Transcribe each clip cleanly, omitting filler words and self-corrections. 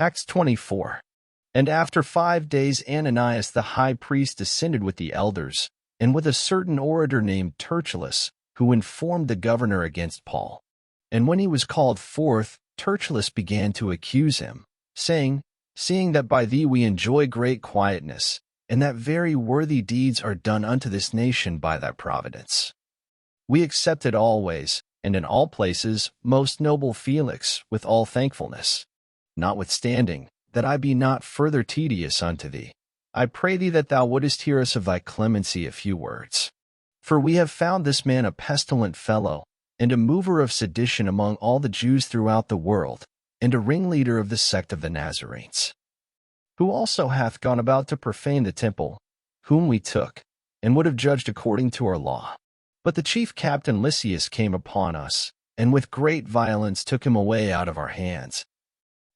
Acts 24. And after 5 days Ananias the high priest descended with the elders, and with a certain orator named Tertullus, who informed the governor against Paul. And when he was called forth, Tertullus began to accuse him, saying, Seeing that by thee we enjoy great quietness, and that very worthy deeds are done unto this nation by thy providence, we accept it always, and in all places, most noble Felix, with all thankfulness. Notwithstanding, that I be not further tedious unto thee, I pray thee that thou wouldest hear us of thy clemency a few words. For we have found this man a pestilent fellow, and a mover of sedition among all the Jews throughout the world, and a ringleader of the sect of the Nazarenes, who also hath gone about to profane the temple, whom we took, and would have judged according to our law. But the chief captain Lysias came upon us, and with great violence took him away out of our hands,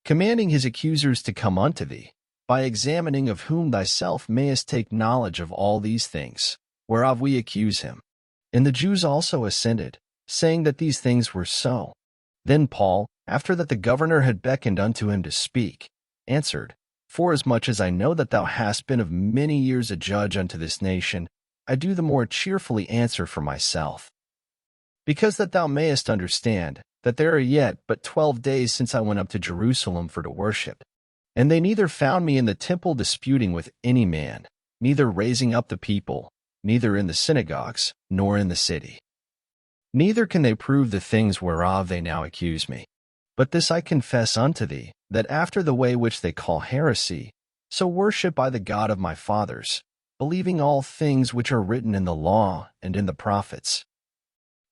commanding his accusers to come unto thee, by examining of whom thyself mayest take knowledge of all these things, whereof we accuse him. And the Jews also assented, saying that these things were so. Then Paul, after that the governor had beckoned unto him to speak, answered, Forasmuch as I know that thou hast been of many years a judge unto this nation, I do the more cheerfully answer for myself. Because that thou mayest understand, that there are yet but 12 days since I went up to Jerusalem for to worship. And they neither found me in the temple disputing with any man, neither raising up the people, neither in the synagogues, nor in the city. Neither can they prove the things whereof they now accuse me. But this I confess unto thee, that after the way which they call heresy, so worship I the God of my fathers, believing all things which are written in the law and in the prophets,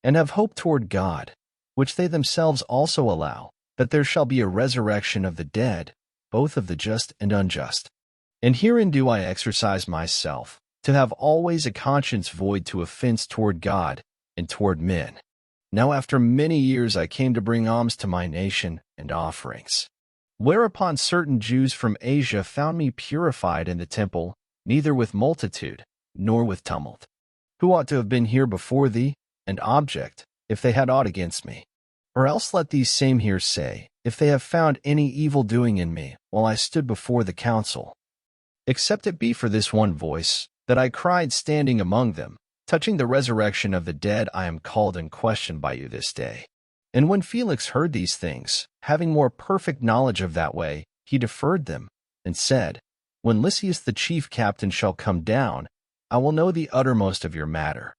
and have hope toward God, which they themselves also allow, that there shall be a resurrection of the dead, both of the just and unjust. And herein do I exercise myself, to have always a conscience void to offense toward God and toward men. Now after many years I came to bring alms to my nation and offerings. Whereupon certain Jews from Asia found me purified in the temple, neither with multitude, nor with tumult, who ought to have been here before thee, and object, if they had aught against me. Or else let these same here say, if they have found any evil doing in me, while I stood before the council, except it be for this one voice, that I cried standing among them, touching the resurrection of the dead I am called in question by you this day. And when Felix heard these things, having more perfect knowledge of that way, he deferred them, and said, When Lysias the chief captain shall come down, I will know the uttermost of your matter.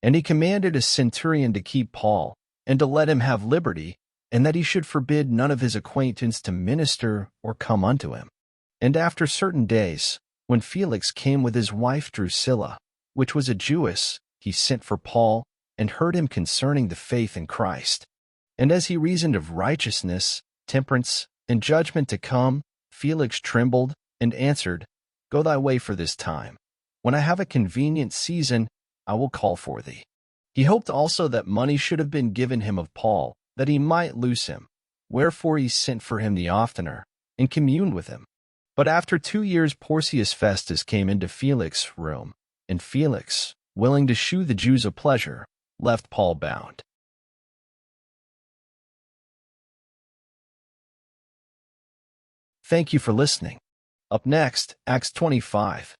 And he commanded a centurion to keep Paul, and to let him have liberty, and that he should forbid none of his acquaintance to minister or come unto him. And after certain days, when Felix came with his wife Drusilla, which was a Jewess, he sent for Paul, and heard him concerning the faith in Christ. And as he reasoned of righteousness, temperance, and judgment to come, Felix trembled, and answered, Go thy way for this time. When I have a convenient season, I will call for thee. He hoped also that money should have been given him of Paul, that he might loose him. Wherefore he sent for him the oftener, and communed with him. But after 2 years Porcius Festus came into Felix's room, and Felix, willing to shew the Jews a pleasure, left Paul bound. Thank you for listening. Up next, Acts 25.